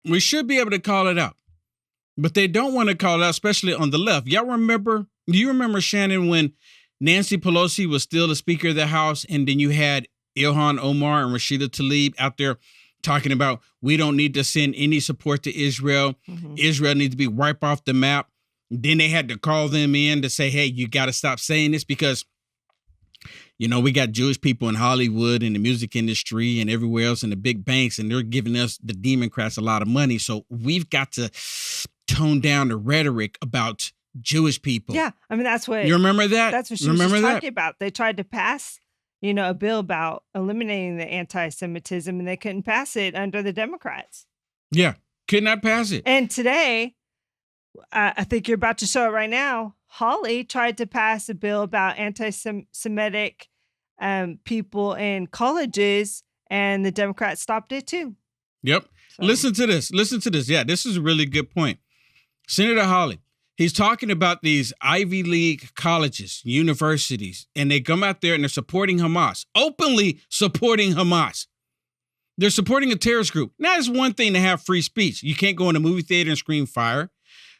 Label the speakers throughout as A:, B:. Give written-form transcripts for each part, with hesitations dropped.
A: We should be able to call it out. But they don't want to call it out, especially on the left. Do you remember, Shannon, when Nancy Pelosi was still the Speaker of the House, and then you had Ilhan Omar and Rashida Tlaib out there talking about we don't need to send any support to Israel. Mm-hmm. Israel needs to be wiped off the map. Then they had to call them in to say, hey, you got to stop saying this because, we got Jewish people in Hollywood and the music industry and everywhere else in the big banks, and they're giving us, the Democrats, a lot of money. So we've got to tone down the rhetoric about Jewish people.
B: Yeah. I mean, that's what...
A: You remember that?
B: That's what she was just talking about. They tried to pass, a bill about eliminating the anti-Semitism, and they couldn't pass it under the Democrats.
A: Yeah. Could not pass it.
B: And today, I think you're about to show it right now, Hawley tried to pass a bill about anti-Semitic people in colleges, and the Democrats stopped it too.
A: Yep. So. Listen to this. Yeah, this is a really good point. Senator Hawley, he's talking about these Ivy League colleges, universities, and they come out there and they're supporting Hamas, openly supporting Hamas. They're supporting a terrorist group. Now, it's one thing to have free speech. You can't go in a movie theater and scream fire,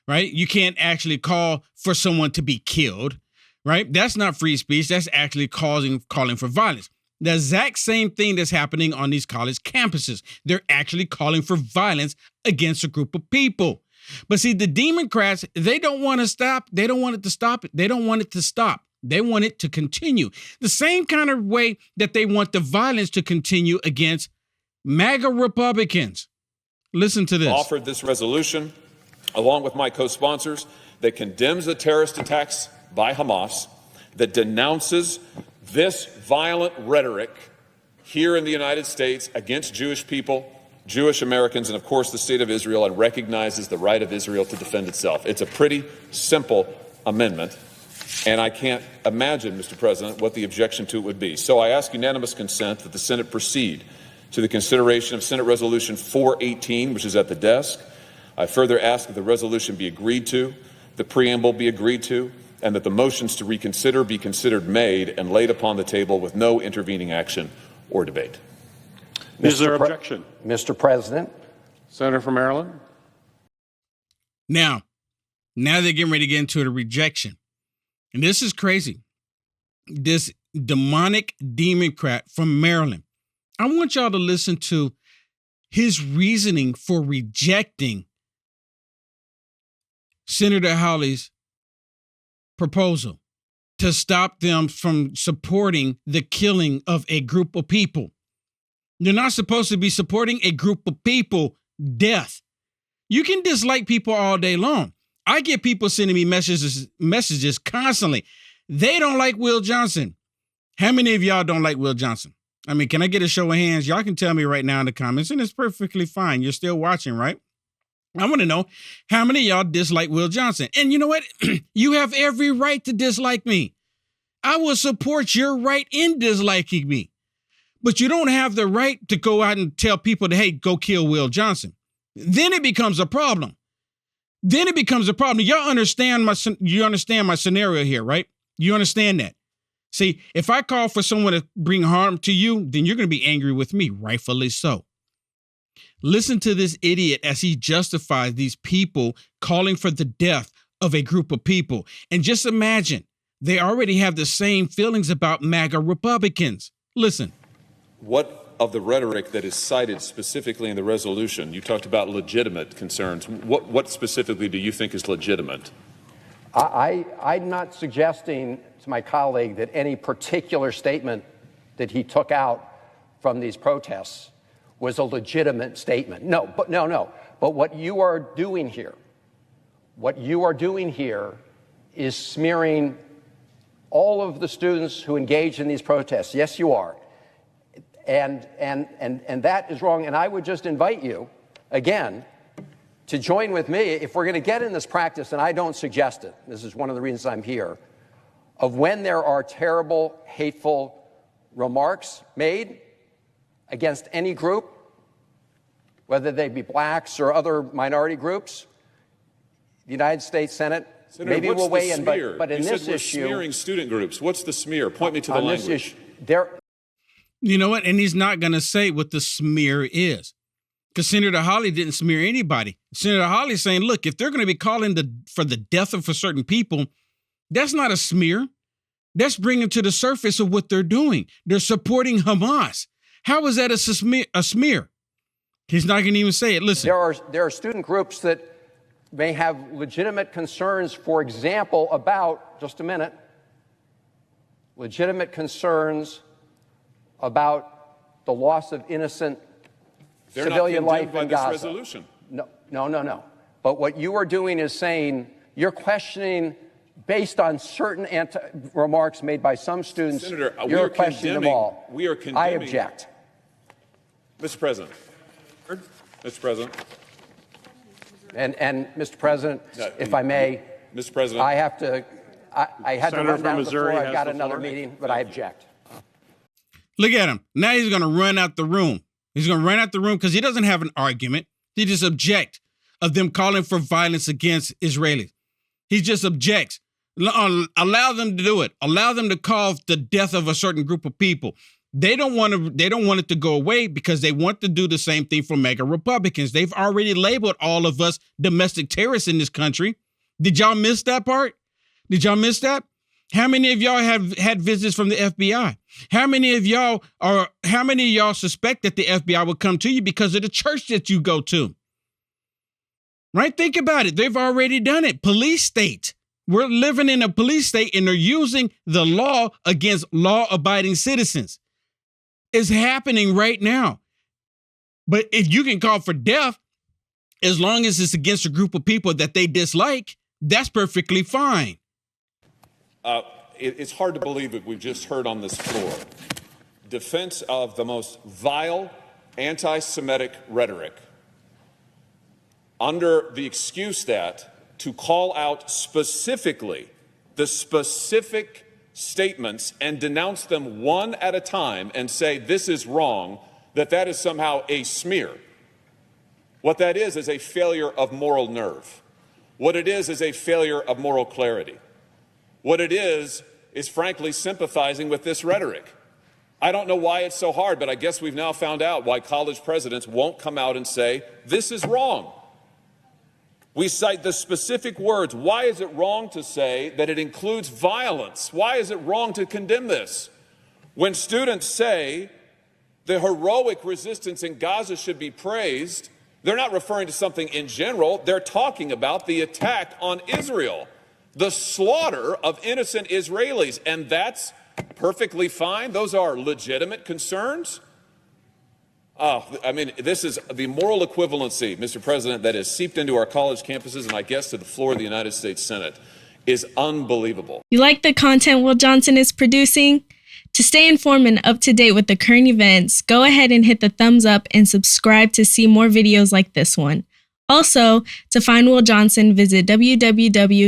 A: right? You can't actually call for someone to be killed, right? That's not free speech. That's actually calling for violence. The exact same thing that's happening on these college campuses. They're actually calling for violence against a group of people. But see, the Democrats, they don't want to stop. They don't want it to stop. They don't want it to stop. They want it to continue. The same kind of way that they want the violence to continue against MAGA Republicans. Listen to this.
C: Offered this resolution, along with my co-sponsors, that condemns the terrorist attacks by Hamas, that denounces this violent rhetoric here in the United States against Jewish people, Jewish Americans, and of course the state of Israel, and recognizes the right of Israel to defend itself. It's a pretty simple amendment, and I can't imagine, Mr. President, what the objection to it would be. So I ask unanimous consent that the Senate proceed to the consideration of Senate Resolution 418, which is at the desk. I further ask that the resolution be agreed to, the preamble be agreed to, and that the motions to reconsider be considered made and laid upon the table with no intervening action or debate.
D: Is there objection?
E: Mr. President.
D: Senator from Maryland.
A: Now they're getting ready to get into the rejection. And this is crazy. This demonic Democrat from Maryland. I want y'all to listen to his reasoning for rejecting Senator Hawley's proposal to stop them from supporting the killing of a group of people. You're not supposed to be supporting a group of people death. You can dislike people all day long. I get people sending me messages constantly. They don't like Will Johnson. How many of y'all don't like Will Johnson? I mean, can I get a show of hands? Y'all can tell me right now in the comments, and it's perfectly fine. You're still watching, right? I want to know how many of y'all dislike Will Johnson. And you know what? You have every right to dislike me. I will support your right in disliking me. But you don't have the right to go out and tell people to, hey, go kill Will Johnson. Then it becomes a problem. Y'all understand my scenario here, right? You understand that. See, if I call for someone to bring harm to you, then you're going to be angry with me, rightfully so. Listen to this idiot as he justifies these people calling for the death of a group of people. And just imagine, they already have the same feelings about MAGA Republicans. Listen.
C: What of the rhetoric that is cited specifically in the resolution? You talked about legitimate concerns. What specifically do you think is legitimate?
E: I'm not suggesting to my colleague that any particular statement that he took out from these protests was a legitimate statement. No. But what you are doing here is smearing all of the students who engaged in these protests. Yes, you are. And that is wrong. And I would just invite you, again, to join with me, if we're going to get in this practice, and I don't suggest it, this is one of the reasons I'm here, of when there are terrible, hateful remarks made against any group, whether they be blacks or other minority groups, the United States Senate,
C: Senator,
E: maybe we'll weigh in, but in this
C: issue...
E: issue...
C: smearing student groups. What's the smear? Point me to the
E: on
C: language.
E: This issue,
A: You know what? And he's not going to say what the smear is. because Senator Hawley didn't smear anybody. Senator Hawley is saying, look, if they're going to be calling for the death of certain people, that's not a smear. That's bringing to the surface of what they're doing. They're supporting Hamas. How is that a smear? He's not going to even say it. Listen.
E: There are student groups that may have legitimate concerns, for example, about, just a minute, legitimate concerns about the loss of innocent civilian life in Gaza.
C: Resolution.
E: No. But what you are doing is saying you're questioning, based on certain remarks made by some students,
C: Senator,
E: you're questioning them all.
C: We are condemning.
E: I object.
C: Mr. President. Mr. President.
E: And Mr. President, if I may,
C: Mr. President,
E: I had to
D: Senator
E: run
D: from
E: down
D: Missouri
E: the floor. I've
D: has
E: got
D: the
E: another
D: floor.
E: meeting, but I object.
A: Look at him. Now he's going to run out the room. He's going to run out the room because he doesn't have an argument. He just objects of them calling for violence against Israelis. He just objects. Allow them to do it. Allow them to call the death of a certain group of people. They don't want it to go away because they want to do the same thing for MAGA Republicans. They've already labeled all of us domestic terrorists in this country. Did y'all miss that part? Did y'all miss that? How many of y'all have had visits from the FBI? How many of y'all suspect that the FBI will come to you because of the church that you go to? Right? Think about it. They've already done it. Police state. We're living in a police state and they're using the law against law-abiding citizens. It's happening right now. But if you can call for death, as long as it's against a group of people that they dislike, that's perfectly fine.
C: it's hard to believe that we've just heard on this floor defense of the most vile anti-Semitic rhetoric under the excuse that to call out specifically the specific statements and denounce them one at a time and say this is wrong, that is somehow a smear. What that is a failure of moral nerve. What it is a failure of moral clarity. What it is frankly sympathizing with this rhetoric. I don't know why it's so hard, but I guess we've now found out why college presidents won't come out and say this is wrong. We cite the specific words. Why is it wrong to say that it includes violence? Why is it wrong to condemn this? When students say the heroic resistance in Gaza should be praised, they're not referring to something in general. They're talking about the attack on Israel, the slaughter of innocent Israelis, and that's perfectly fine. Those are legitimate concerns. I mean, this is the moral equivalency, Mr. President, that has seeped into our college campuses and I guess to the floor of the United States Senate is unbelievable.
F: You like the content Will Johnson is producing? To stay informed and up to date with the current events, go ahead and hit the thumbs up and subscribe to see more videos like this one. Also, to find Will Johnson, visit www.uaf.media.